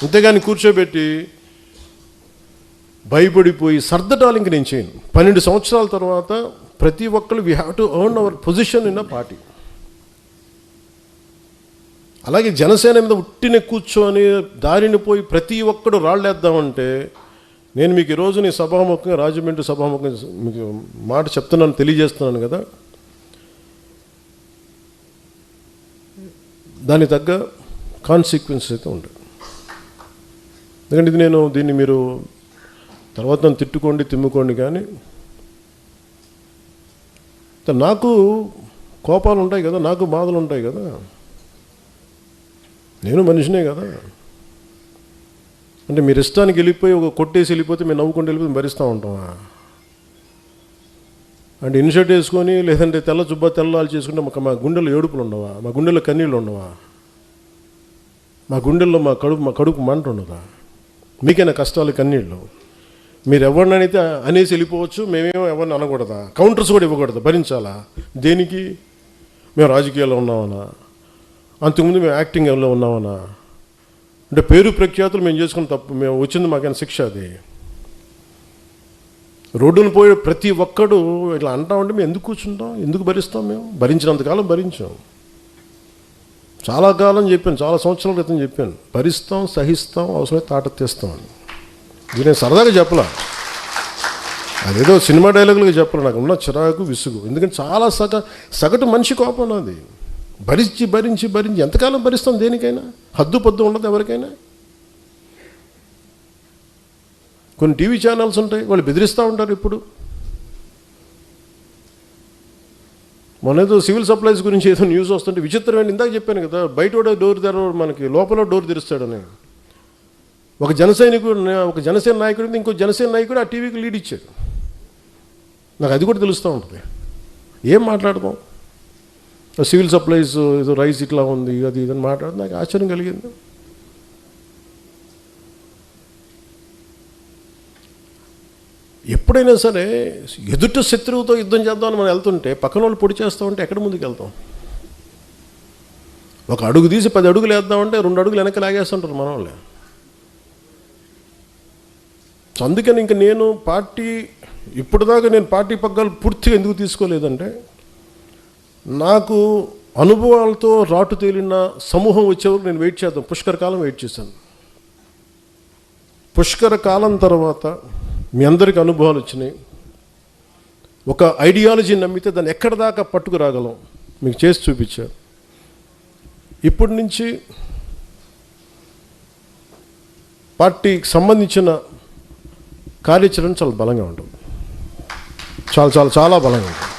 అంతేగాని కూర్చోబెట్టి భయపడిపోయి సర్దటాలు ఇంక నేను చేయను. 12 సంవత్సరాల తర్వాత ప్రతి ఒక్కరు we have to earn our position in a party. అలాగే జనసేన మీద ఉట్టిన కూర్చొని దారిని పోయి ప్రతి ఒక్కడు రాళ్ళేద్దామంటే నేను మీకు ఈరోజు నీ సభాముఖంగా రాజమండ్రి సభాముఖంగా మీకు మాట చెప్తున్నాను, తెలియజేస్తున్నాను కదా, దానికి తగ్గ కాన్సిక్వెన్స్ అయితే ఉంటుంది. ఎందుకంటే ఇది దీన్ని మీరు తర్వాత నన్ను తిట్టుకోండి తిమ్ముకోండి, కానీ నాకు కోపాలు ఉంటాయి కదా, నాకు బాధలు ఉంటాయి కదా, నేను మనిషినే కదా. అంటే మీరు ఇష్టానికి వెళ్ళిపోయి ఒక కొట్టేసి వెళ్ళిపోతే మేము నవ్వుకుంటూ వెళ్ళిపోతే భరిస్తూ ఉంటామా? అంటే ఇన్షర్ట్ వేసుకొని లేదంటే తెల్ల జుబ్బా తెల్లాలు చేసుకుంటే మా గుండెల్లో ఏడుపులు ఉండవా? మా గుండెల్లో కన్నీళ్ళు ఉండవా? మా గుండెల్లో మా కడుపు మంట ఉండదా? మీకైనా కష్టాలు కన్నీళ్ళు? మీరు ఎవరినైతే అనేసి వెళ్ళిపోవచ్చు, మేమేమో ఎవరిని అనకూడదా? కౌంటర్స్ కూడా ఇవ్వకూడదు, భరించాలా? దేనికి? మేము రాజకీయాల్లో ఉన్నామన్నా, అంతకుముందు మేము యాక్టింగ్లో ఉన్నామన్నా, అంటే పేరు ప్రఖ్యాతులు మేము చేసుకున్న తప్పు, మేము వచ్చింది మాకైనా శిక్ష అది. రోడ్డును పోయే ప్రతి ఒక్కడు ఇట్లా అంటా ఉంటే మేము ఎందుకు కూర్చుంటాం, ఎందుకు భరిస్తాం? మేము భరించినంతకాలం భరించాం, చాలా కాలం చెప్పాను, చాలా సంవత్సరాల క్రితం చెప్పాను, భరిస్తాం, సహిస్తాం, అవసరమైతే తాట తీస్తాం అని. ఇది నేను సరదాగా చెప్పలా, అదేదో సినిమా డైలాగులుగా చెప్పాలి. నాకు ఉన్న చిరాకు విసుగు, ఎందుకంటే చాలా సగటు మనిషి కోపం నాది. భరించి భరించి భరించి ఎంతకాలం భరిస్తాం? దేనికైనా హద్దు పొద్దు ఉండదు ఎవరికైనా. కొన్ని టీవీ ఛానల్స్ ఉంటాయి, వాళ్ళు బెదిరిస్తూ ఉంటారు. ఇప్పుడు మొన్నేదో సివిల్ సప్లైస్ గురించి ఏదో న్యూస్ వస్తుంటే విచిత్రమైన, ఇందాక చెప్పాను కదా, బయట డోర్ తెరవడు, మనకి లోపల డోర్ తెరుస్తాడని. ఒక జనసేన నాయకుడు ఇంకో జనసేన నాయకుడు ఆ టీవీకి లీడ్ ఇచ్చాడు. నాకు అది కూడా తెలుస్తూ ఉంటుంది. ఏం మాట్లాడదాం? సివిల్ సప్లైస్ ఏదో రైస్ ఇట్లా ఉంది, అది ఇదని మాట్లాడితే నాకు ఆశ్చర్యం కలిగింది. ఎప్పుడైనా సరే ఎదుట శత్రువుతో యుద్ధం చేద్దామని మనం వెళ్తుంటే పక్కన వాళ్ళు పొడి చేస్తూ ఉంటే ఎక్కడ ముందుకు వెళ్తాం? ఒక అడుగు తీసి 10 అడుగులు వేద్దామంటే 2 అడుగులు వెనక్కి లాగేస్తుంటారు మన వాళ్ళే. సో అందుకని ఇంక నేను ఇప్పటిదాకా నేను పార్టీ పగ్గాలు పూర్తిగా ఎందుకు తీసుకోలేదంటే, నాకు అనుభవాలతో రాటు తేలిన సమూహం వచ్చేవరకు నేను వెయిట్ చేద్దాం. పుష్కర కాలం వెయిట్ చేశాను. పుష్కర కాలం తర్వాత మీ అందరికీ అనుభవాలు వచ్చినాయి. ఒక ఐడియాలజీ నమ్మితే దాన్ని ఎక్కడి దాకా పట్టుకురాగలం మీకు చేసి చూపించారు. ఇప్పటి నుంచి పార్టీకి సంబంధించిన కార్యాచరణ చాలా బలంగా ఉంటుంది, చాలా చాలా చాలా బలంగా ఉంటుంది.